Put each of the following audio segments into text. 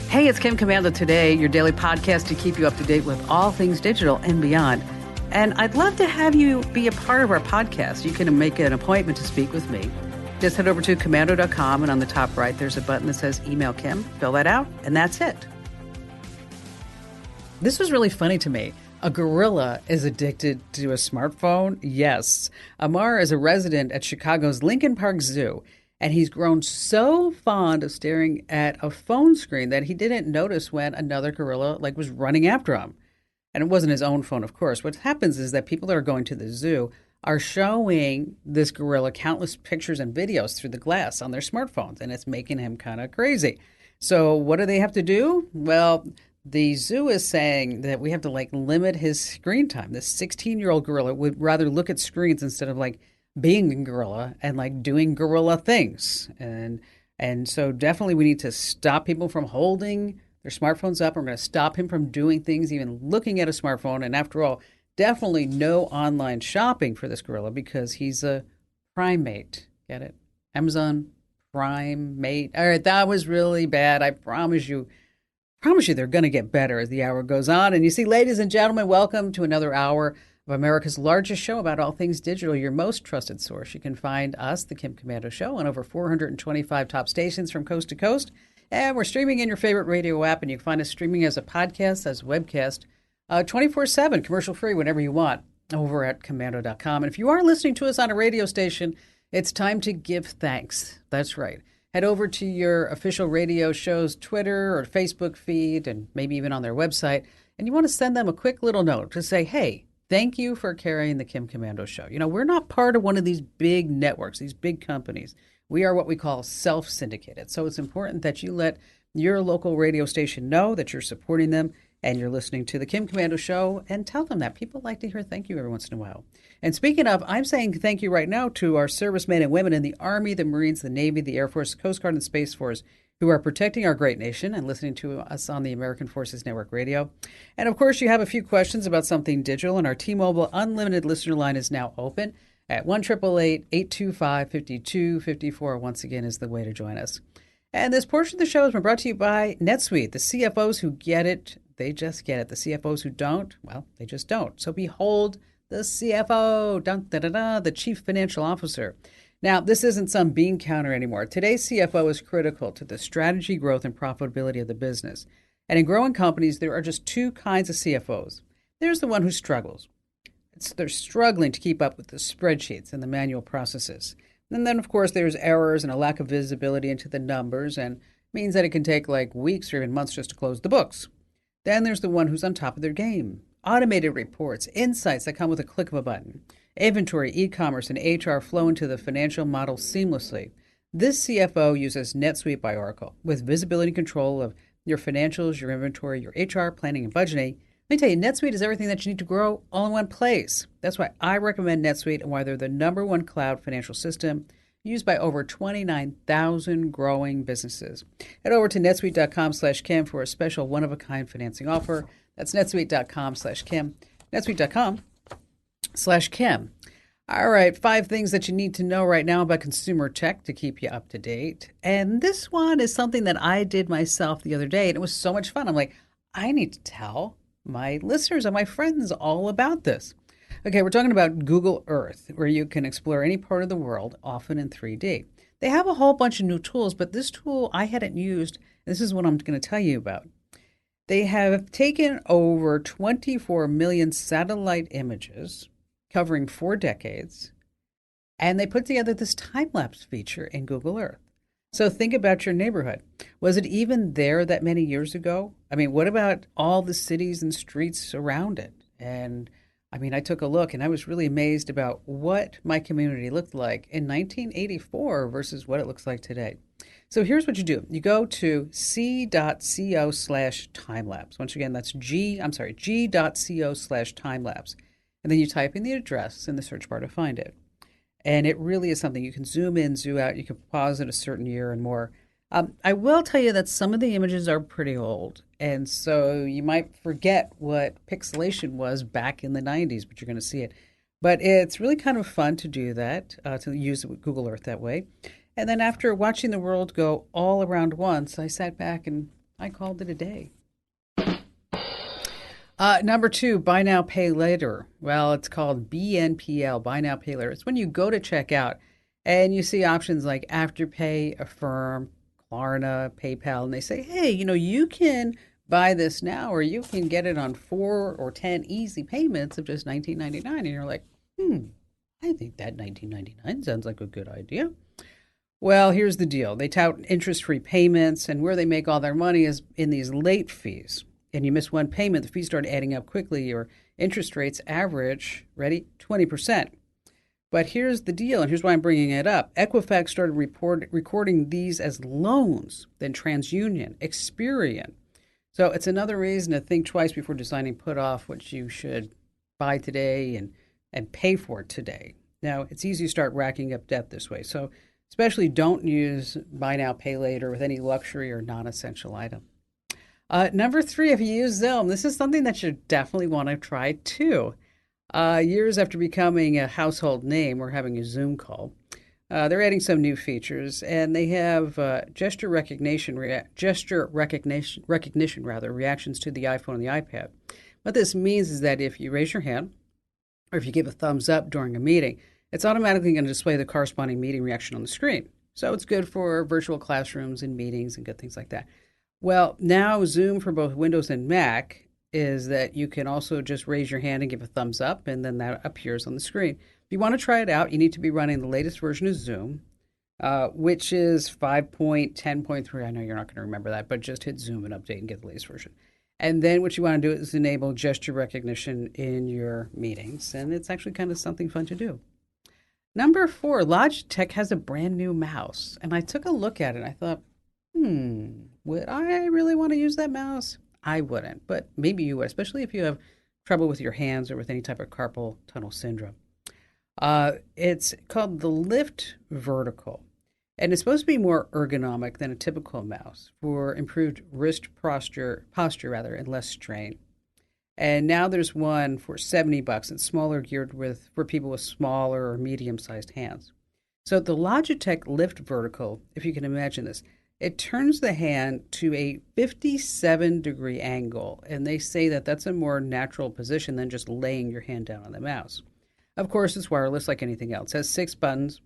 Hey, it's Kim Commando Today, your daily podcast to keep you up to date with all things digital and beyond. And I'd love to have you be a part of our podcast. You can make an appointment to speak with me. Just head over to commando.com, and on the top right, there's a button that says Email Kim. Fill that out, and that's it. This was really funny to me. A gorilla is addicted to a smartphone? Yes. Amar is a resident at Chicago's Lincoln Park Zoo, and he's grown so fond of staring at a phone screen that he didn't notice when another gorilla was running after him. And it wasn't his own phone, of course. What happens is that people that are going to the zoo are showing this gorilla countless pictures and videos through the glass on their smartphones, and it's making him kind of crazy. So what do they have to do? Well, the zoo is saying that we have to limit his screen time. This 16-year-old gorilla would rather look at screens instead of being a gorilla and doing gorilla things. And so definitely we need to stop people from holding their smartphones up. We're going to stop him from doing things, even looking at a smartphone. And after all, definitely no online shopping for this gorilla because he's a primate. Get it? Amazon Prime Mate. All right, that was really bad. I promise you they're going to get better as the hour goes on. And you see, ladies and gentlemen, welcome to another hour of America's largest show about all things digital, your most trusted source. You can find us, The Kim Commando Show, on over 425 top stations from coast to coast. And we're streaming in your favorite radio app, and you can find us streaming as a podcast, as a webcast, 24/7, commercial-free, whenever you want, over at commando.com. And if you are listening to us on a radio station, it's time to give thanks. That's right. Head over to your official radio show's Twitter or Facebook feed, and maybe even on their website, and you want to send them a quick little note to say, hey, thank you for carrying the Kim Commando Show. You know, we're not part of one of these big networks, these big companies. We are what we call self-syndicated. So it's important that you let your local radio station know that you're supporting them and you're listening to the Kim Commando Show, and tell them that. People like to hear thank you every once in a while. And speaking of, I'm saying thank you right now to our servicemen and women in the Army, the Marines, the Navy, the Air Force, Coast Guard, and Space Force who are protecting our great nation and listening to us on the American Forces Network Radio. And of course, you have a few questions about something digital, and our T-Mobile Unlimited listener line is now open at 1-888-825-5254. Once again, is the way to join us. And this portion of the show has been brought to you by NetSuite. The CFOs who get it, they just get it. The CFOs who don't, well, they just don't. So behold the CFO, the Chief Financial Officer. Now, this isn't some bean counter anymore. Today's CFO is critical to the strategy, growth, and profitability of the business. And in growing companies, there are just two kinds of CFOs. There's the one who struggles. They're struggling to keep up with the spreadsheets and the manual processes. And then, of course, there's errors and a lack of visibility into the numbers, and means that it can take weeks or even months just to close the books. Then there's the one who's on top of their game. Automated reports, insights that come with a click of a button. Inventory, e-commerce, and HR flow into the financial model seamlessly. This CFO uses NetSuite by Oracle with visibility and control of your financials, your inventory, your HR, planning, and budgeting. Let me tell you, NetSuite is everything that you need to grow all in one place. That's why I recommend NetSuite and why they're the #1 cloud financial system used by over 29,000 growing businesses. Head over to netsuite.com/Kim for a special one-of-a-kind financing offer. That's netsuite.com/Kim. netsuite.com/Kim. All right, 5 things that you need to know right now about consumer tech to keep you up to date. And this one is something that I did myself the other day, and it was so much fun. I'm like, I need to tell my listeners and my friends all about this. Okay, we're talking about Google Earth, where you can explore any part of the world, often in 3D. They have a whole bunch of new tools, but this tool I hadn't used. This is what I'm going to tell you about. They have taken over 24 million satellite images covering 4 decades, and they put together this time-lapse feature in Google Earth. So think about your neighborhood. Was it even there that many years ago? I mean, what about all the cities and streets around it? And I mean, I took a look and I was really amazed about what my community looked like in 1984 versus what it looks like today. So here's what you do. You go to c.co/timelapse. Once again, that's g.co/timelapse. And then you type in the address in the search bar to find it. And it really is something. You can zoom in, zoom out. You can pause at a certain year and more. I will tell you that some of the images are pretty old. And so you might forget what pixelation was back in the 90s, but you're going to see it. But it's really kind of fun to do that, to use Google Earth that way. And then after watching the world go all around once, I sat back and I called it a day. Number two, buy now, pay later. Well, it's called BNPL, buy now, pay later. It's when you go to check out and you see options like Afterpay, Affirm, Klarna, PayPal, and they say, hey, you can buy this now or you can get it on 4 or 10 easy payments of just $19.99. And you're like, I think that $19.99 sounds like a good idea. Well, here's the deal. They tout interest-free payments, and where they make all their money is in these late fees. And you miss one payment, the fees start adding up quickly. Your interest rates average, ready, 20%. But here's the deal, and here's why I'm bringing it up. Equifax started recording these as loans, then TransUnion, Experian. So it's another reason to think twice before deciding to put off what you should buy today and pay for it today. Now, it's easy to start racking up debt this way. So especially don't use buy now, pay later with any luxury or non-essential item. Number three, if you use Zoom, this is something that you definitely want to try too. Years after becoming a household name, we're having a Zoom call. They're adding some new features, and they have gesture recognition reactions to the iPhone and the iPad. What this means is that if you raise your hand or if you give a thumbs up during a meeting, it's automatically going to display the corresponding meeting reaction on the screen. So it's good for virtual classrooms and meetings and good things like that. Well, now Zoom for both Windows and Mac is that you can also just raise your hand and give a thumbs up, and then that appears on the screen. If you want to try it out, you need to be running the latest version of Zoom, which is 5.10.3. I know you're not going to remember that, but just hit Zoom and update and get the latest version. And then what you want to do is enable gesture recognition in your meetings, and it's actually kind of something fun to do. Number four, Logitech has a brand new mouse, and I took a look at it, and I thought, would I really want to use that mouse? I wouldn't, but maybe you would, especially if you have trouble with your hands or with any type of carpal tunnel syndrome. It's called the Lift Vertical, and it's supposed to be more ergonomic than a typical mouse for improved wrist posture and less strain. And now there's one for $70. It's smaller, geared for people with smaller or medium-sized hands. So the Logitech Lift Vertical, if you can imagine this, it turns the hand to a 57-degree angle, and they say that that's a more natural position than just laying your hand down on the mouse. Of course, it's wireless like anything else. It has 6 buttons,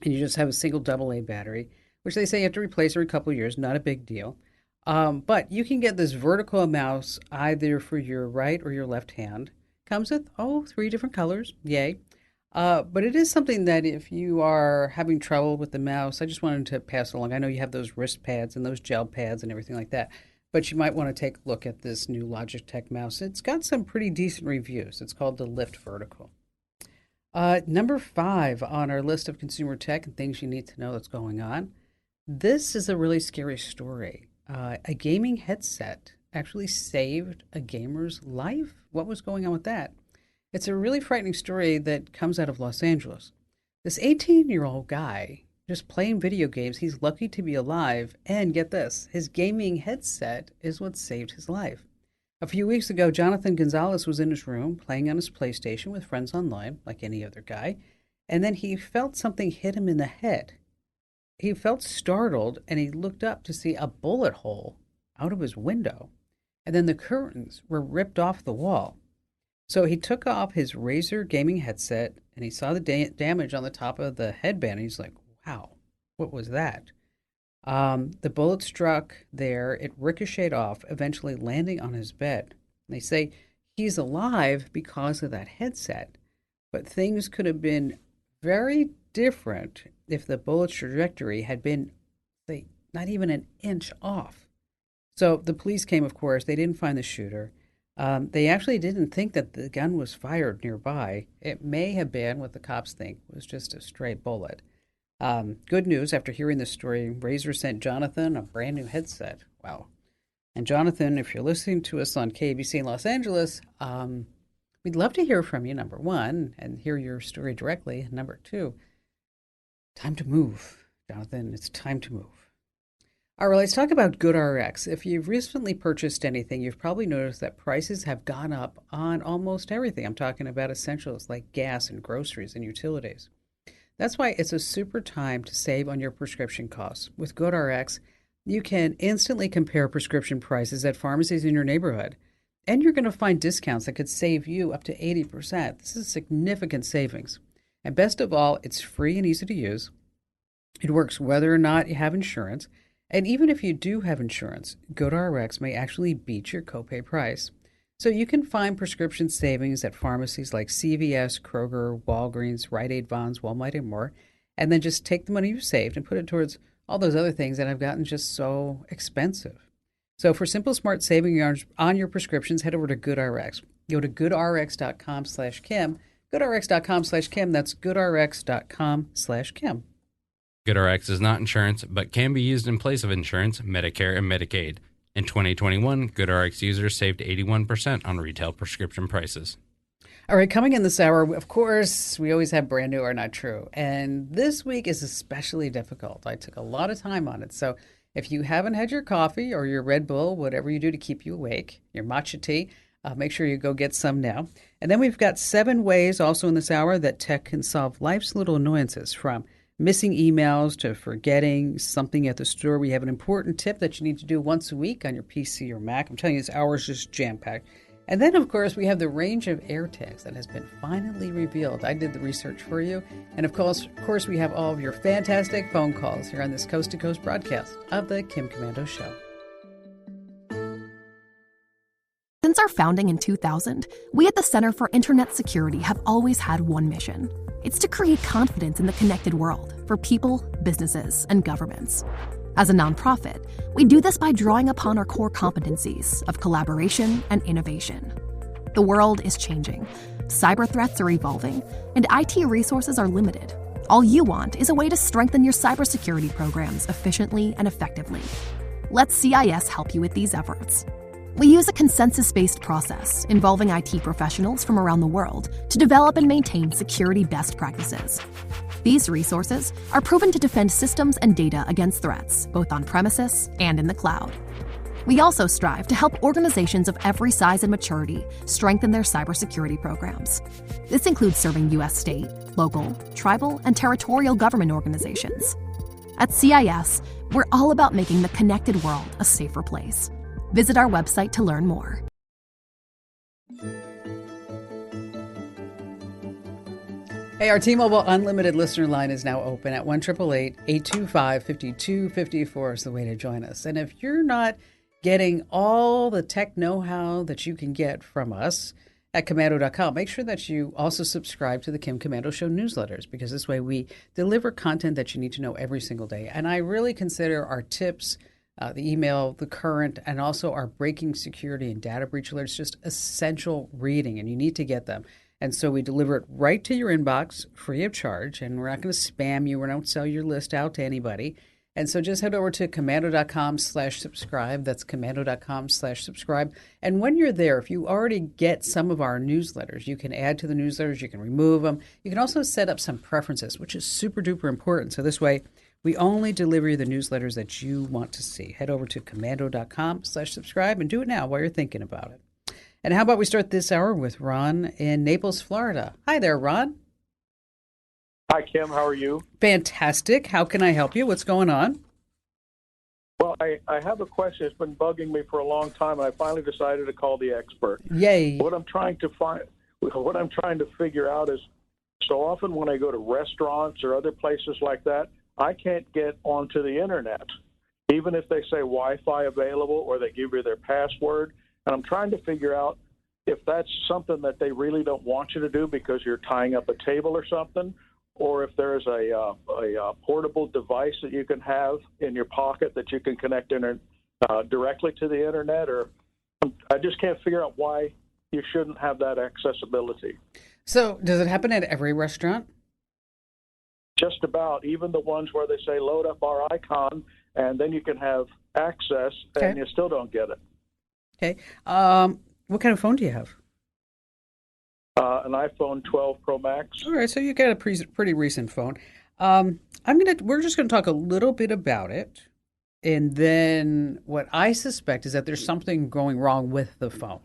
and you just have a single AA battery, which they say you have to replace every couple of years. Not a big deal. But you can get this vertical mouse either for your right or your left hand. Comes with, 3 different colors. Yay. But it is something that if you are having trouble with the mouse, I just wanted to pass along. I know you have those wrist pads and those gel pads and everything like that, but you might want to take a look at this new Logitech mouse. It's got some pretty decent reviews. It's called the Lift Vertical. Number 5 on our list of consumer tech and things you need to know that's going on. This is a really scary story. A gaming headset actually saved a gamer's life. What was going on with that? It's a really frightening story that comes out of Los Angeles. This 18-year-old guy just playing video games, he's lucky to be alive, and get this, his gaming headset is what saved his life. A few weeks ago, Jonathan Gonzalez was in his room playing on his PlayStation with friends online, like any other guy, and then he felt something hit him in the head. He felt startled, and he looked up to see a bullet hole out of his window, and then the curtains were ripped off the wall. So he took off his Razer gaming headset, and he saw the damage on the top of the headband, and he's like, wow, what was that? The bullet struck there. It ricocheted off, eventually landing on his bed. And they say he's alive because of that headset, but things could have been very different if the bullet's trajectory had been, say, not even an inch off. So the police came, of course. They didn't find the shooter. They actually didn't think that the gun was fired nearby. It may have been what the cops think was just a stray bullet. Good news, after hearing this story, Razer sent Jonathan a brand new headset. Wow. And Jonathan, if you're listening to us on KBC in Los Angeles, we'd love to hear from you, number one, and hear your story directly. And number two, time to move. Jonathan, it's time to move. All right, let's talk about GoodRx. If you've recently purchased anything, you've probably noticed that prices have gone up on almost everything. I'm talking about essentials like gas and groceries and utilities. That's why it's a super time to save on your prescription costs. With GoodRx, you can instantly compare prescription prices at pharmacies in your neighborhood. And you're going to find discounts that could save you up to 80%. This is significant savings. And best of all, it's free and easy to use. It works whether or not you have insurance. And even if you do have insurance, GoodRx may actually beat your copay price. So you can find prescription savings at pharmacies like CVS, Kroger, Walgreens, Rite Aid, Vons, Walmart, and more. And then just take the money you've saved and put it towards all those other things that have gotten just so expensive. So for simple, smart saving on your prescriptions, head over to GoodRx. Go to goodrx.com/Kim. GoodRx.com/Kim. That's goodrx.com/Kim. GoodRx is not insurance, but can be used in place of insurance, Medicare, and Medicaid. In 2021, GoodRx users saved 81% on retail prescription prices. All right, coming in this hour, of course, we always have brand new or not true. And this week is especially difficult. I took a lot of time on it. So if you haven't had your coffee or your Red Bull, whatever you do to keep you awake, your matcha tea, make sure you go get some now. And then we've got 7 ways also in this hour that tech can solve life's little annoyances, from missing emails to forgetting something at the store. We have an important tip that you need to do once a week on your PC or Mac. I'm telling you, this hour is just jam-packed. And then, of course, we have the range of AirTags that has been finally revealed. I did the research for you. And, of course, we have all of your fantastic phone calls here on this coast-to-coast broadcast of the Kim Komando Show. Since our founding in 2000, we at the Center for Internet Security have always had one mission. It's to create confidence in the connected world for people, businesses, and governments. As a nonprofit, we do this by drawing upon our core competencies of collaboration and innovation. The world is changing, cyber threats are evolving, and IT resources are limited. All you want is a way to strengthen your cybersecurity programs efficiently and effectively. Let CIS help you with these efforts. We use a consensus-based process involving IT professionals from around the world to develop and maintain security best practices. These resources are proven to defend systems and data against threats, both on premises and in the cloud. We also strive to help organizations of every size and maturity strengthen their cybersecurity programs. This includes serving U.S. state, local, tribal, and territorial government organizations. At CIS, we're all about making the connected world a safer place. Visit our website to learn more. Hey, our T-Mobile Unlimited listener line is now open at 1-888-825-5254 is the way to join us. And if you're not getting all the tech know-how that you can get from us at Komando.com, make sure that you also subscribe to the Kim Komando Show newsletters, because this way we deliver content that you need to know every single day. And I really consider our tips, the email, the current, and also our breaking security and data breach alerts just essential reading, and you need to get them. And so we deliver it right to your inbox free of charge, and we're not going to spam you. We don't sell your list out to anybody. And so just head over to Komando.com/subscribe. That's Komando.com/subscribe. And when you're there, if you already get some of our newsletters, you can add to the newsletters, you can remove them. You can also set up some preferences, which is super duper important. So this way, we only deliver you the newsletters that you want to see. Head over to Komando.com/subscribe and do it now while you're thinking about it. And how about we start this hour with Ron in Naples, Florida. Hi there, Ron. Hi, Kim. How are you? Fantastic. How can I help you? What's going on? Well, I have a question. It's been bugging me for a long time, and I finally decided to call the expert. Yay. What I'm trying to figure out is, so often when I go to restaurants or other places like that, I can't get onto the internet, even if they say Wi-Fi available or they give you their password. And I'm trying to figure out if that's something that they really don't want you to do because you're tying up a table or something, or if there's a portable device that you can have in your pocket that you can connect directly to the internet. Or I just can't figure out why you shouldn't have that accessibility. So does it happen at every restaurant? Just about, even the ones where they say load up our icon and then you can have access, and you still don't get it. Okay. What kind of phone do you have? An iPhone 12 Pro Max. All right, so you got a pretty recent phone. We're just going to talk a little bit about it, and then what I suspect is that there's something going wrong with the phone.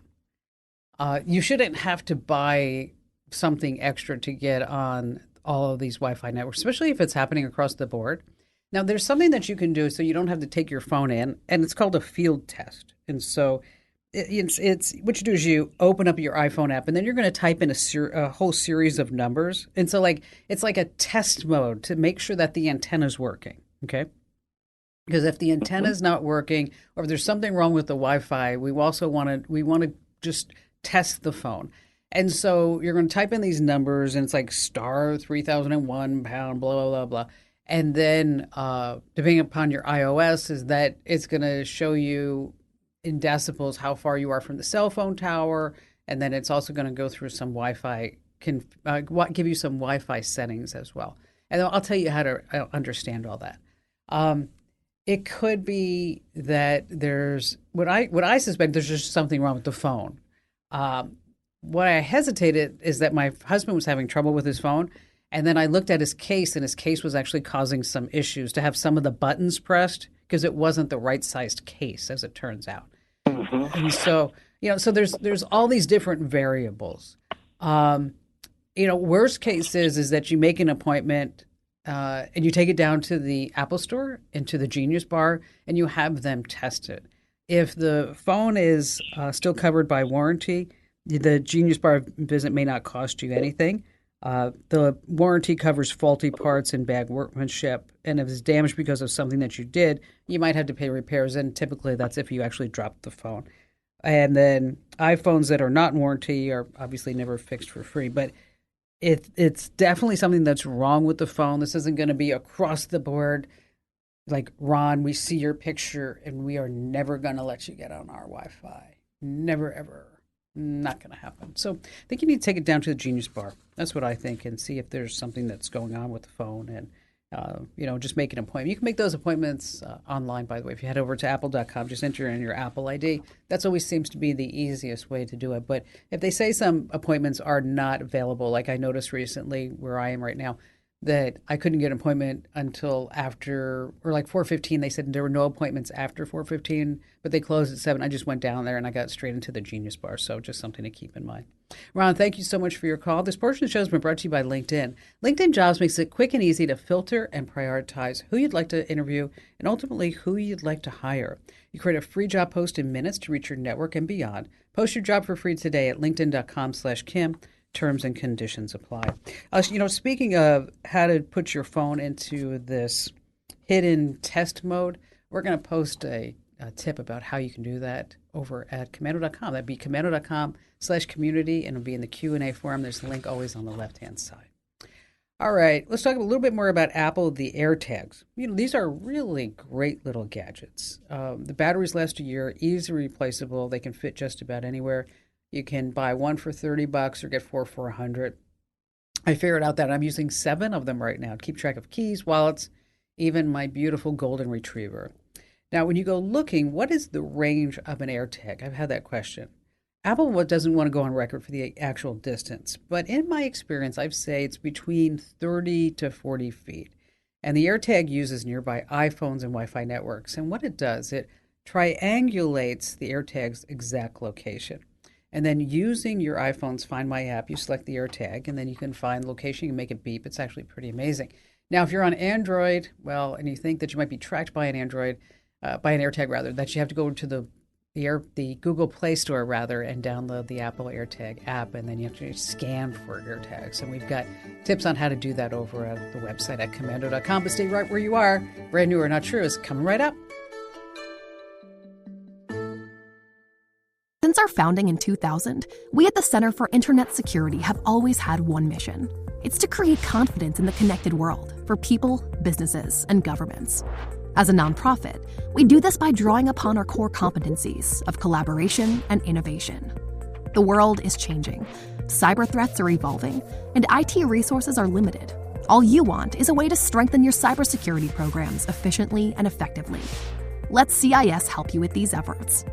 You shouldn't have to buy something extra to get on all of these Wi-Fi networks, especially if it's happening across the board. Now, there's something that you can do so you don't have to take your phone in, and it's called a field test. And so it's what you do is you open up your iPhone app, and then you're going to type in a whole series of numbers. And so, it's like a test mode to make sure that the antenna is working, okay? Because if the antenna is not working, or if there's something wrong with the Wi-Fi, we want to just test the phone. And so you're going to type in these numbers, and it's like star 3001 pound, blah, blah, blah, blah. And then depending upon your iOS is that it's going to show you in decibels how far you are from the cell phone tower. And then it's also going to go through some Wi-Fi, give you some Wi-Fi settings as well. And I'll tell you how to understand all that. It could be that there's what I suspect there's just something wrong with the phone. What I hesitated is that my husband was having trouble with his phone, and then I looked at his case, and his case was actually causing some issues to have some of the buttons pressed because it wasn't the right sized case, as it turns out. Mm-hmm. And so so there's all these different variables. Worst case is that you make an appointment. And you take it down to the Apple Store and to the Genius Bar, and you have them test it. If the phone is still covered by warranty, the Genius Bar visit may not cost you anything. The warranty covers faulty parts and bad workmanship, and if it's damaged because of something that you did, you might have to pay repairs, and typically that's if you actually dropped the phone. And then iPhones that are not in warranty are obviously never fixed for free, but it's definitely something that's wrong with the phone. This isn't going to be across the board. Like, Ron, we see your picture and we are never going to let you get on our Wi-Fi. Never, ever. Not going to happen. So I think you need to take it down to the Genius Bar. That's what I think, and see if there's something that's going on with the phone, and just make an appointment. You can make those appointments online, by the way. If you head over to apple.com, just enter in your Apple ID. That always seems to be the easiest way to do it. But if they say some appointments are not available, like I noticed recently where I am right now, that I couldn't get an appointment until after, or like 4:15. They said there were no appointments after 4:15, but they closed at 7. I just went down there and I got straight into the Genius Bar. So just something to keep in mind. Ron, thank you so much for your call. This portion of the show has been brought to you by LinkedIn. LinkedIn Jobs makes it quick and easy to filter and prioritize who you'd like to interview and ultimately who you'd like to hire. You create a free job post in minutes to reach your network and beyond. Post your job for free today at linkedin.com/Kim. Terms and conditions apply. Speaking of how to put your phone into this hidden test mode, we're going to post a tip about how you can do that over at commando.com. That'd be commando.com/community, and it'll be in the Q&A forum. There's a link always on the left-hand side. All right, let's talk a little bit more about Apple, the AirTags. These are really great little gadgets. The batteries last a year, easily replaceable. They can fit just about anywhere. You can buy one for $30 or get four for $100. I figured out that I'm using 7 of them right now to keep track of keys, wallets, even my beautiful golden retriever. Now, when you go looking, what is the range of an AirTag? I've had that question. Apple doesn't want to go on record for the actual distance, but in my experience, I'd say it's between 30 to 40 feet. And the AirTag uses nearby iPhones and Wi-Fi networks. And what it does, it triangulates the AirTag's exact location. And then using your iPhone's Find My app, you select the AirTag, and then you can find location, you can make it beep. It's actually pretty amazing. Now, if you're on Android, and you think that you might be tracked by an AirTag, that you have to go to the Google Play Store, and download the Apple AirTag app, and then you have to scan for AirTags. And we've got tips on how to do that over at the website at commando.com. But stay right where you are. Brand New or Not True is coming right up. Since our founding in 2000, we at the Center for Internet Security have always had one mission. It's to create confidence in the connected world for people, businesses, and governments. As a nonprofit, we do this by drawing upon our core competencies of collaboration and innovation. The world is changing, cyber threats are evolving, and IT resources are limited. All you want is a way to strengthen your cybersecurity programs efficiently and effectively. Let CIS help you with these efforts.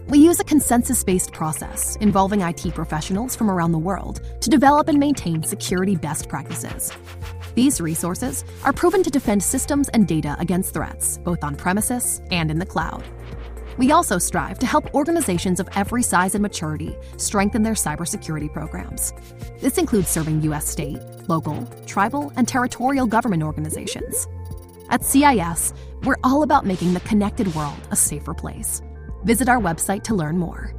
We use a consensus-based process involving IT professionals from around the world to develop and maintain security best practices. These resources are proven to defend systems and data against threats, both on premises and in the cloud. We also strive to help organizations of every size and maturity strengthen their cybersecurity programs. This includes serving U.S. state, local, tribal, and territorial government organizations. At CIS, we're all about making the connected world a safer place. Visit our website to learn more.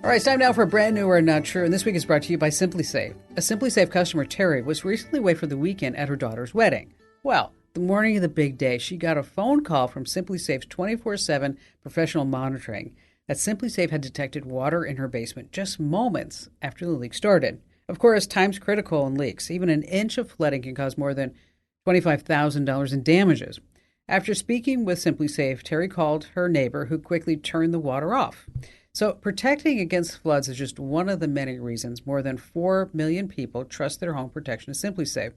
All right, it's time now for a brand new or not true, and this week is brought to you by Simply Safe. A Simply Safe customer, Terry, was recently away for the weekend at her daughter's wedding. Well, the morning of the big day, she got a phone call from Simply Safe's 24/7 professional monitoring that Simply Safe had detected water in her basement just moments after the leak started. Of course, time's critical in leaks. Even an inch of flooding can cause more than $25,000 in damages. After speaking with Simply Safe, Terry called her neighbor, who quickly turned the water off. So protecting against floods is just one of the many reasons more than 4 million people trust their home protection to Simply Safe.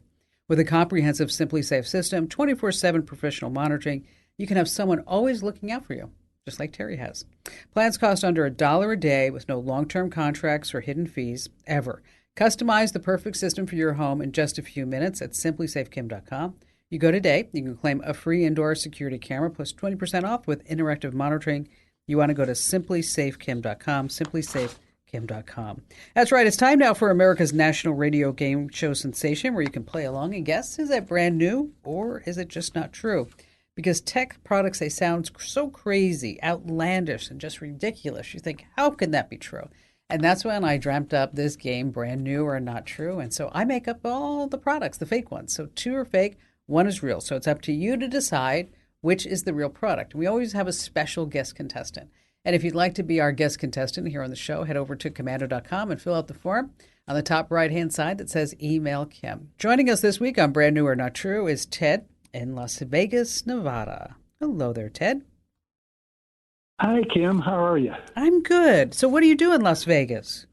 With a comprehensive Simply Safe system, 24/7 professional monitoring, you can have someone always looking out for you, just like Terry has. Plans cost under $1 a day with no long-term contracts or hidden fees, ever. Customize the perfect system for your home in just a few minutes at simplysafekim.com. You go today, you can claim a free indoor security camera plus 20% off with interactive monitoring. You want to go to simplysafekim.com, simplysafekim.com. That's right, it's time now for America's national radio game show sensation, where you can play along and guess, is that brand new or is it just not true? Because tech products, they sound so crazy, outlandish, and just ridiculous. You think, how can that be true? And that's when I dreamt up this game, brand new or not true. And so I make up all the products, the fake ones. So 2 are fake, 1 is real. So it's up to you to decide which is the real product. We always have a special guest contestant. And if you'd like to be our guest contestant here on the show, head over to commando.com and fill out the form on the top right-hand side that says Email Kim. Joining us this week on Brand New or Not True is Ted in Las Vegas, Nevada. Hello there, Ted. Hi, Kim. How are you? I'm good. So what do you do in Las Vegas?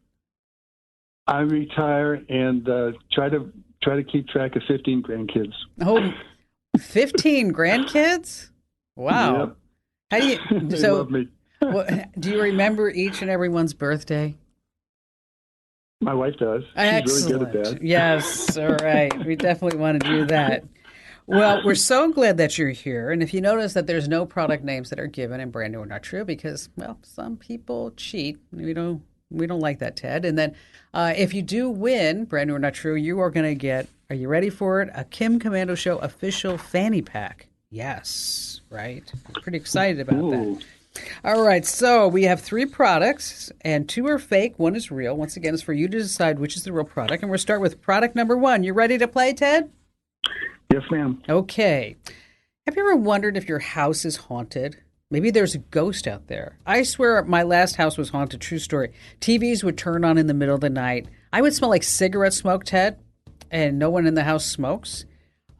I retire and try to keep track of 15 grandkids. Oh, 15 grandkids? Wow. Yep. How do you? They So, love me. do you remember each and everyone's birthday? My wife does. She's Excellent. really good at that. Yes. All right. We definitely want to do that. Well, we're so glad that you're here. And if you notice that there's no product names that are given in Brand New or Not True, because, well, some people cheat. We don't like that, Ted. And then if you do win Brand New or Not True, you are going to get, are you ready for it? A Kim Commando Show official fanny pack. Yes, right? I'm pretty excited about that. All right, so we have 3 products, and 2 are fake, 1 is real. Once again, it's for you to decide which is the real product. And we'll start with product number 1. You ready to play, Ted? Yes, ma'am. Okay. Have you ever wondered if your house is haunted? Maybe there's a ghost out there. I swear my last house was haunted. True story. TVs would turn on in the middle of the night. I would smell like cigarette smoke, Ted, and no one in the house smokes.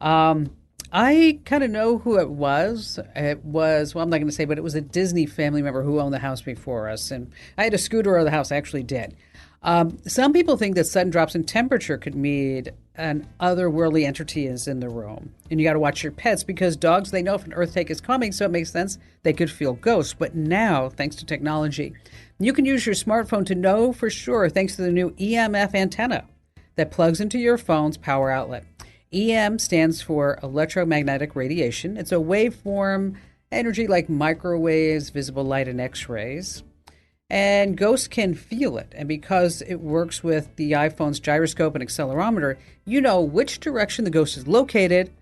I kind of know who it was. It was, well, I'm not going to say, but it was a Disney family member who owned the house before us. And I had a scooter of the house. I actually did. Some people think that sudden drops in temperature could mean an otherworldly entity is in the room. And you got to watch your pets because dogs, they know if an earthquake is coming, so it makes sense they could feel ghosts. But now, thanks to technology, you can use your smartphone to know for sure thanks to the new EMF antenna that plugs into your phone's power outlet. EM stands for electromagnetic radiation. It's a waveform energy like microwaves, visible light, and X-rays. And ghosts can feel it. And because it works with the iPhone's gyroscope and accelerometer, you know which direction the ghost is located,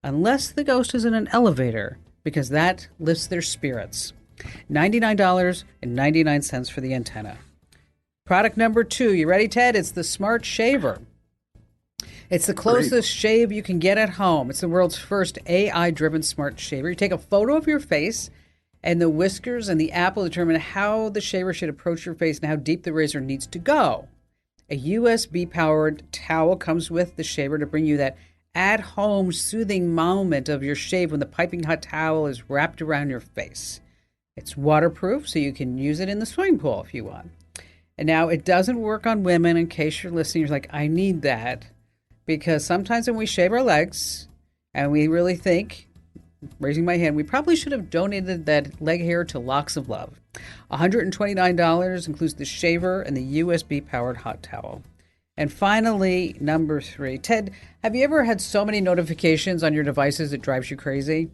unless the ghost is in an elevator, because that lifts their spirits. $99.99 for the antenna. Product number 2. You ready, Ted? It's the Smart Shaver. It's the closest shave you can get at home. It's the world's first AI-driven smart shaver. You take a photo of your face, and the whiskers and the app will determine how the shaver should approach your face and how deep the razor needs to go. A USB-powered towel comes with the shaver to bring you that at-home soothing moment of your shave when the piping hot towel is wrapped around your face. It's waterproof, so you can use it in the swimming pool if you want. And now, it doesn't work on women, in case you're listening. You're like, I need that. Because sometimes when we shave our legs and we really think, raising my hand, we probably should have donated that leg hair to Locks of Love. $129 includes the shaver and the USB-powered hot towel. And finally, number 3. Ted, have you ever had so many notifications on your devices it drives you crazy?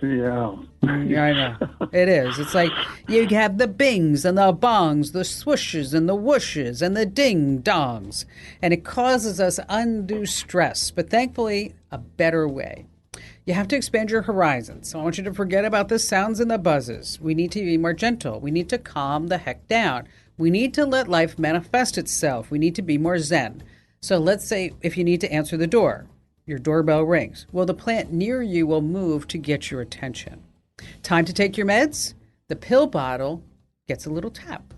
Yeah. Yeah, I know. It is. It's like you have the bings and the bongs, the swooshes and the whooshes and the ding dongs. And it causes us undue stress, but thankfully, a better way. You have to expand your horizons. So I want you to forget about the sounds and the buzzes. We need to be more gentle. We need to calm the heck down. We need to let life manifest itself. We need to be more zen. So let's say if you need to answer the door, your doorbell rings. Well, the plant near you will move to get your attention. Time to take your meds? The pill bottle gets a little tap.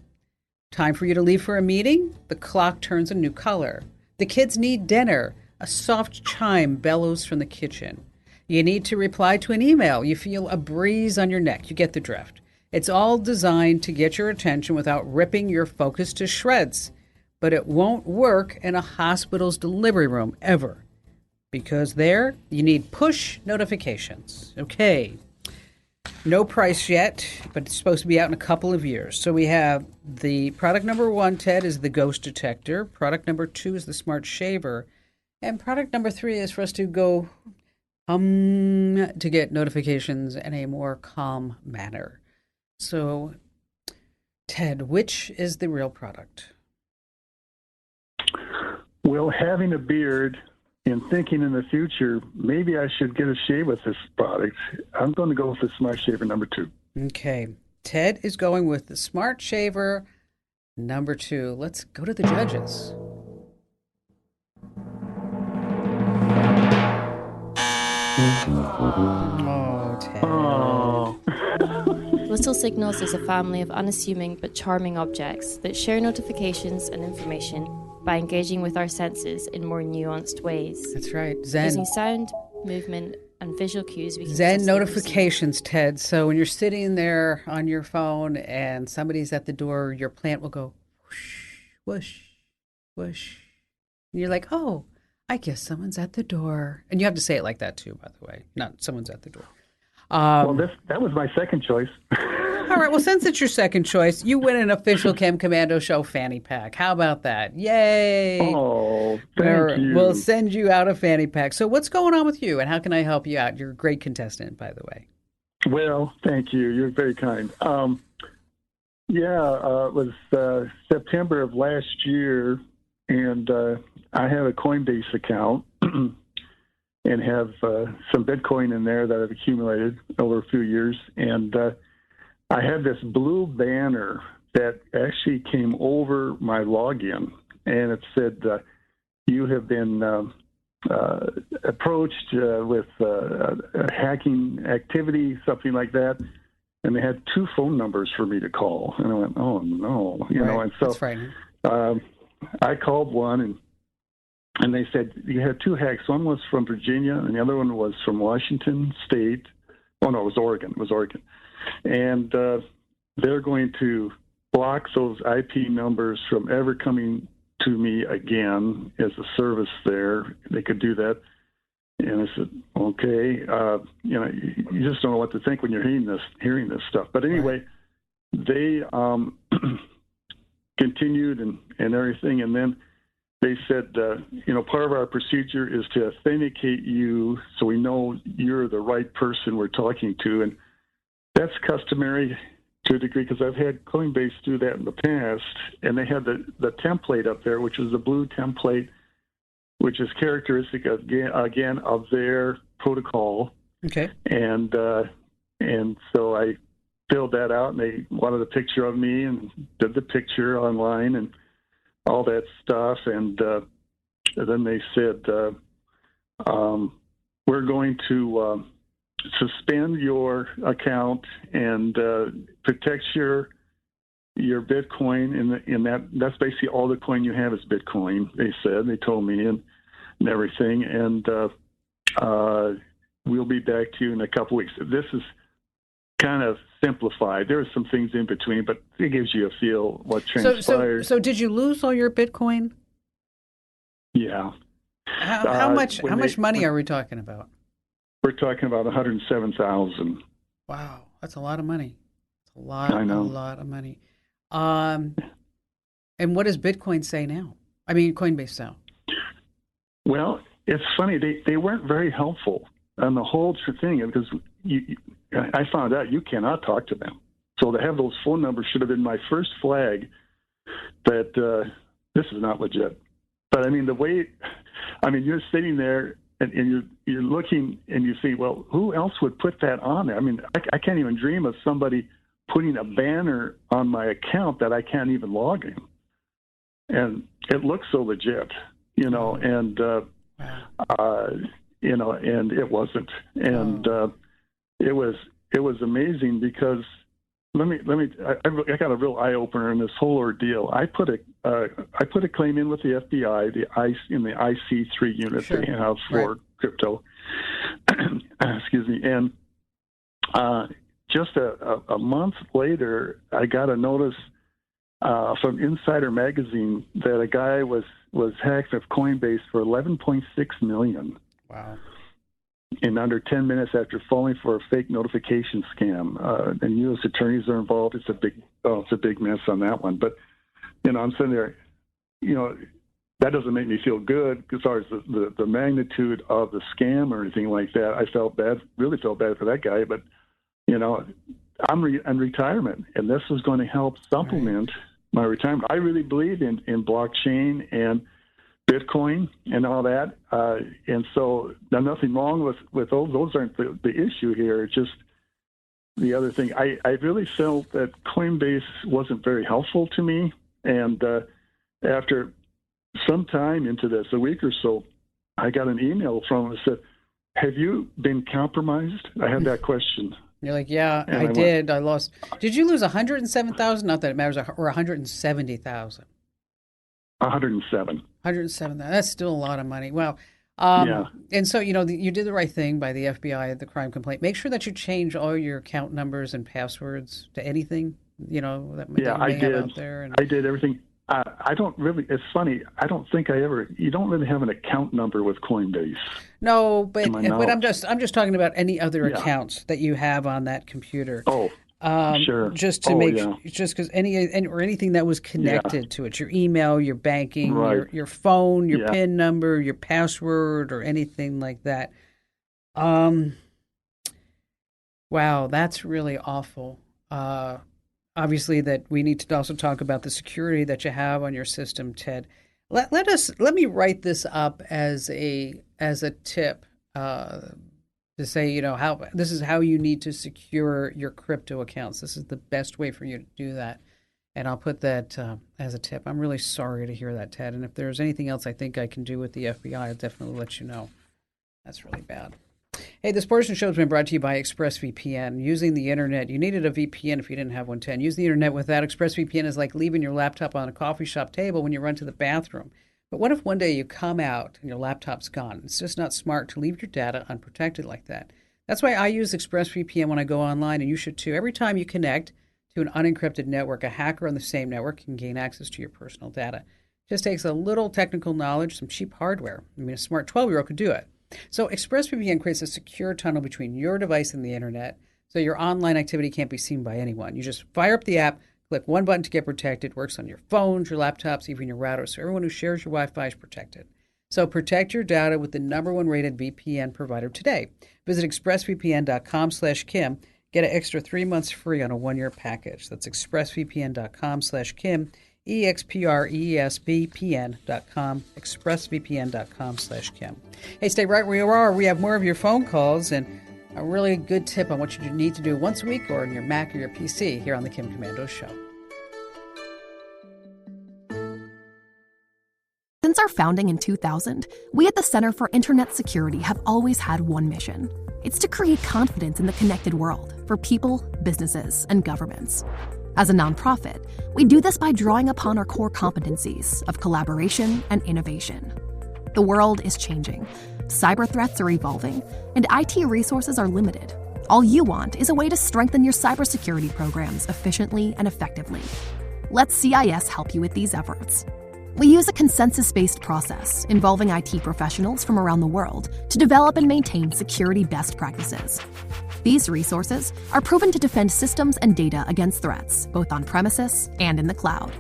Time for you to leave for a meeting? The clock turns a new color. The kids need dinner. A soft chime bellows from the kitchen. You need to reply to an email. You feel a breeze on your neck. You get the drift. It's all designed to get your attention without ripping your focus to shreds. But it won't work in a hospital's delivery room ever. Because there, you need push notifications. Okay. No price yet, but it's supposed to be out in a couple of years. So we have the product number 1, Ted, is the ghost detector. Product number 2 is the smart shaver. And product number 3 is for us to go to get notifications in a more calm manner. So, Ted, which is the real product? Well, having a beard and thinking in the future, maybe I should get a shave with this product. I'm going to go with the Smart Shaver number 2. Okay. Ted is going with the Smart Shaver number 2. Let's go to the judges. Oh, Ted. Oh. Little Signals is a family of unassuming but charming objects that share notifications and information by engaging with our senses in more nuanced ways. That's right. Zen. Using sound, movement, and visual cues, we can Zen notifications, Ted. So when you're sitting there on your phone and somebody's at the door, your plant will go whoosh, whoosh, whoosh. And you're like, oh, I guess someone's at the door. And you have to say it like that too, by the way. Not someone's at the door. Well, that was my second choice. All right. Well, since it's your second choice, you win an official Chem Commando Show fanny pack. How about that? Yay! Oh, thank you. We'll send you out a fanny pack. So what's going on with you, and how can I help you out? You're a great contestant, by the way. Well, thank you. You're very kind. It was September of last year, and I have a Coinbase account and have some Bitcoin in there that I've accumulated over a few years. And I had this blue banner that actually came over my login, and it said, you have been approached with hacking activity, something like that. And they had 2 phone numbers for me to call. And I went, oh, no. And so That's frightening. I called one, and they said, you had 2 hacks. One was from Virginia, and the other one was from Washington State. Oh, no, it was Oregon. And they're going to block those IP numbers from ever coming to me again as a service there. They could do that. And I said, okay. You just don't know what to think when you're hearing this stuff. But anyway, they continued and everything. And then they said, part of our procedure is to authenticate you so we know you're the right person we're talking to. And that's customary to a degree because I've had Coinbase do that in the past. And they had the template up there, which was the blue template, which is characteristic again of their protocol. Okay. And so I filled that out, and they wanted a picture of me and did the picture online and all that stuff. And then they said, we're going to suspend your account and protect your Bitcoin. In that's basically all the coin you have is Bitcoin. They told me and everything. And we'll be back to you in a couple weeks. This is kind of simplified. There are some things in between, but it gives you a feel what transpired. So did you lose all your Bitcoin? Yeah. How much money are we talking about? We're talking about $107,000. Wow, that's a lot of money. It's a lot of money. And what does Bitcoin say now? I mean, Coinbase now. Well, it's funny. They weren't very helpful. on the whole thing, because I found out you cannot talk to them. So to have those phone numbers should have been my first flag that this is not legit. But I mean, you're sitting there and you're looking and you see, well, who else would put that on there? I mean, I can't even dream of somebody putting a banner on my account that I can't even log in. And it looks so legit, and and it wasn't. And it was amazing because I got a real eye opener in this whole ordeal. I put a claim in with the FBI, in the IC3 unit they have for crypto. Excuse me. And just a month later, I got a notice from Insider Magazine that a guy was hacked of Coinbase for $11.6 million. Wow. In under 10 minutes after falling for a fake notification scam. And U.S. attorneys are involved. It's a big mess on that one. But, I'm sitting there, that doesn't make me feel good as far as the magnitude of the scam or anything like that. I really felt bad for that guy. But, I'm in retirement, and this is going to help supplement my retirement. I really believe in blockchain and Bitcoin and all that. And so there's nothing wrong with those. Those aren't the issue here. It's just the other thing. I really felt that Coinbase wasn't very helpful to me. And after some time into this, a week or so, I got an email from him that said, "Have you been compromised?" I had that question. You're like, yeah, I did. I lost. Did you lose 107,000? Not that it matters, or 170,000? 107. 107,000. That's still a lot of money. Wow. Yeah. And so, you did the right thing by the FBI at the crime complaint. Make sure that you change all your account numbers and passwords to anything, that may have out there. I did everything. I don't really, it's funny, I don't think you don't really have an account number with Coinbase. No, but I'm just talking about any other accounts that you have on that computer. Oh, sure. Just to make sure, just because anything that was connected to it, your email, your banking, your phone, your PIN number, your password, or anything like that. Wow, that's really awful. Obviously, that we need to also talk about the security that you have on your system, Ted. Let me write this up as a tip to say, how this is how you need to secure your crypto accounts. This is the best way for you to do that, and I'll put that as a tip. I'm really sorry to hear that, Ted. And if there's anything else I think I can do with the FBI, I'll definitely let you know. That's really bad. Hey, this portion of the show has been brought to you by ExpressVPN. Using the internet, you needed a VPN if you didn't have one, 10. Use the internet without ExpressVPN is like leaving your laptop on a coffee shop table when you run to the bathroom. But what if one day you come out and your laptop's gone? It's just not smart to leave your data unprotected like that. That's why I use ExpressVPN when I go online, and you should too. Every time you connect to an unencrypted network, a hacker on the same network can gain access to your personal data. It just takes a little technical knowledge, some cheap hardware. I mean, a smart 12-year-old could do it. So ExpressVPN creates a secure tunnel between your device and the internet, so your online activity can't be seen by anyone. You just fire up the app, click one button to get protected. It works on your phones, your laptops, even your routers, so everyone who shares your Wi-Fi is protected. So protect your data with the #1 rated VPN provider today. Visit expressvpn.com/Kim. Get an extra 3 months free on a 1-year package. That's expressvpn.com/Kim. expressvpn.com, expressvpn.com/Kim. Hey, stay right where you are. We have more of your phone calls and a really good tip on what you need to do once a week or on your Mac or your PC here on the Kim Komando Show. Since our founding in 2000, we at the Center for Internet Security have always had one mission. It's to create confidence in the connected world for people, businesses, and governments. As a nonprofit, we do this by drawing upon our core competencies of collaboration and innovation. The world is changing, cyber threats are evolving, and IT resources are limited. All you want is a way to strengthen your cybersecurity programs efficiently and effectively. Let CIS help you with these efforts. We use a consensus-based process involving IT professionals from around the world to develop and maintain security best practices. These resources are proven to defend systems and data against threats, both on premises and in the cloud.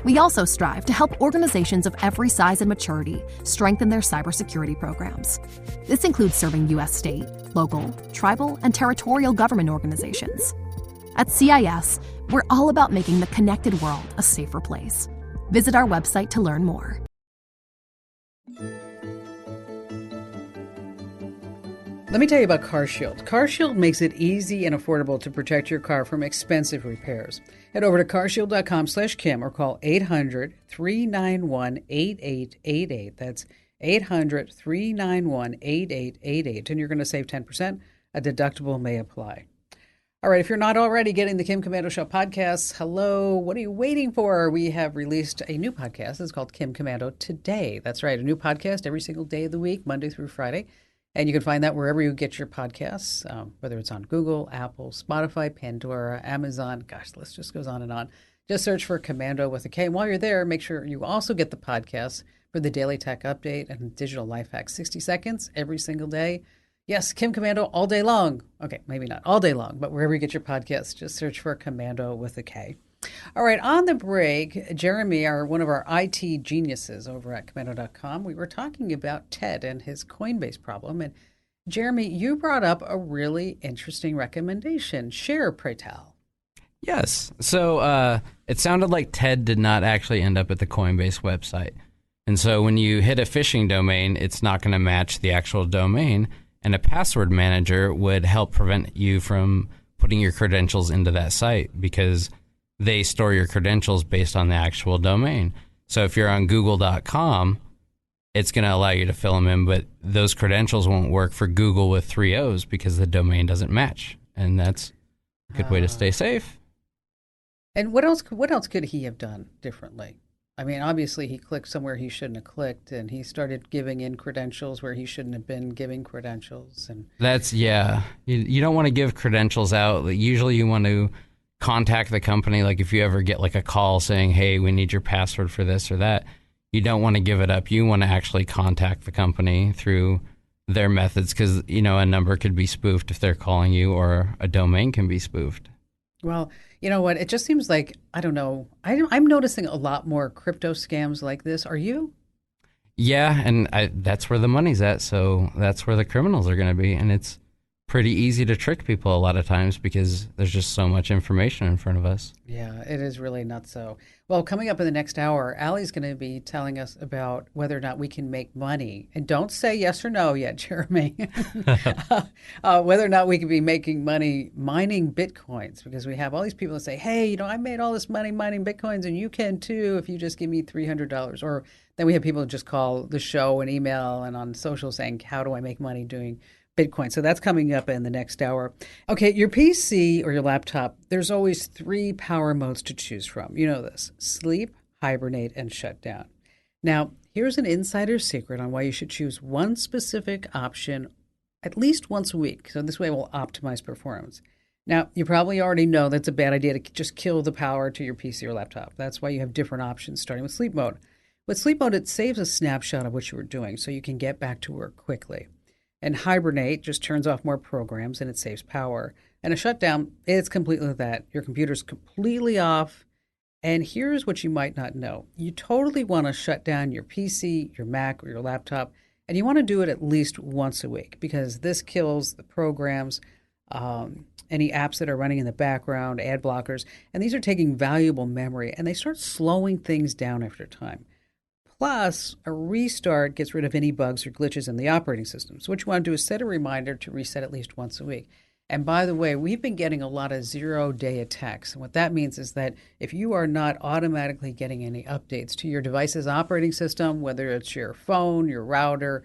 We also strive to help organizations of every size and maturity strengthen their cybersecurity programs. This includes serving U.S. state, local, tribal, and territorial government organizations. At CIS, we're all about making the connected world a safer place. Visit our website to learn more. Let me tell you about CarShield. CarShield makes it easy and affordable to protect your car from expensive repairs. Head over to carshield.com/Kim or call 800-391-8888. That's 800-391-8888. And you're going to save 10%. A deductible may apply. All right, if you're not already getting the Kim Komando Show podcasts, hello, what are you waiting for? We have released a new podcast. It's called Kim Komando Today. That's right, a new podcast every single day of the week, Monday through Friday. And you can find that wherever you get your podcasts, whether it's on Google, Apple, Spotify, Pandora, Amazon. Gosh, the list just goes on and on. Just search for Komando with a K. And while you're there, make sure you also get the podcasts for the Daily Tech Update and Digital Life Hack 60 seconds every single day. Yes, Kim Komando all day long. Okay, maybe not all day long, but wherever you get your podcasts, just search for Komando with a K. All right, on the break, Jeremy, one of our IT geniuses over at Komando.com, we were talking about Ted and his Coinbase problem. And Jeremy, you brought up a really interesting recommendation. Share, pray tell. Yes. So it sounded like Ted did not actually end up at the Coinbase website. And so when you hit a phishing domain, it's not going to match the actual domain. And a password manager would help prevent you from putting your credentials into that site because they store your credentials based on the actual domain. So if you're on google.com, it's going to allow you to fill them in, but those credentials won't work for Google with 3 O's because the domain doesn't match. And that's a good way to stay safe. And what else could he have done differently? I mean, obviously he clicked somewhere he shouldn't have clicked, and he started giving in credentials where he shouldn't have been giving credentials. And that's, yeah. You don't want to give credentials out. Usually you want to contact the company. Like if you ever get like a call saying, hey, we need your password for this or that, you don't want to give it up. You want to actually contact the company through their methods because, you know, a number could be spoofed if they're calling you or a domain can be spoofed. Well, you know what? It just seems like, I don't know, I'm noticing a lot more crypto scams like this. Are you? Yeah, and that's where the money's at. So that's where the criminals are going to be. And it's pretty easy to trick people a lot of times because there's just so much information in front of us. Yeah, it is really not so. Well, coming up in the next hour, Allie's going to be telling us about whether or not we can make money. And don't say yes or no yet, Jeremy. Whether or not we can be making money mining Bitcoins, because we have all these people that say, hey, you know, I made all this money mining Bitcoins and you can too if you just give me $300. Or then we have people just call the show and email and on social saying, how do I make money doing Bitcoin? So that's coming up in the next hour. Okay, your PC or your laptop, there's always 3 power modes to choose from. You know this: sleep, hibernate, and shut down. Now, here's an insider secret on why you should choose one specific option at least once a week. So this way it will optimize performance. Now, you probably already know that's a bad idea to just kill the power to your PC or laptop. That's why you have different options, starting with sleep mode. With sleep mode, it saves a snapshot of what you were doing so you can get back to work quickly. And hibernate just turns off more programs and it saves power. And a shutdown, it's completely that. Your computer's completely off. And here's what you might not know. You totally want to shut down your PC, your Mac, or your laptop. And you want to do it at least once a week because this kills the programs, any apps that are running in the background, ad blockers. And these are taking valuable memory and they start slowing things down after time. Plus, a restart gets rid of any bugs or glitches in the operating system. So what you want to do is set a reminder to reset at least once a week. And by the way, we've been getting a lot of 0-day attacks. And what that means is that if you are not automatically getting any updates to your device's operating system, whether it's your phone, your router,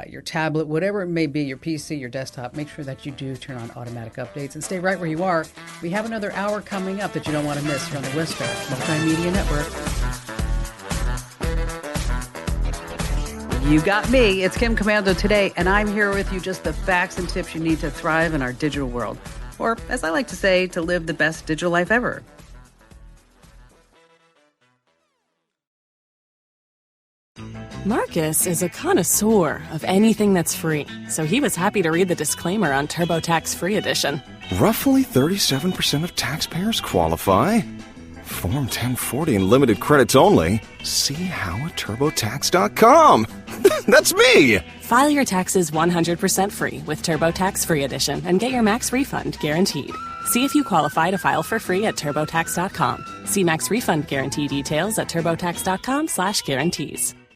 your tablet, whatever it may be, your PC, your desktop, make sure that you do turn on automatic updates and stay right where you are. We have another hour coming up that you don't want to miss here on the West Coast Multimedia Network. You got me. It's Kim Komando today, and I'm here with you just the facts and tips you need to thrive in our digital world. Or, as I like to say, to live the best digital life ever. Marcus is a connoisseur of anything that's free, so he was happy to read the disclaimer on TurboTax Free Edition. Roughly 37% of taxpayers qualify. Form 1040 and limited credits only. See how at TurboTax.com. That's me! File your taxes 100% free with TurboTax Free Edition and get your max refund guaranteed. See if you qualify to file for free at TurboTax.com. See max refund guarantee details at TurboTax.com/guarantees.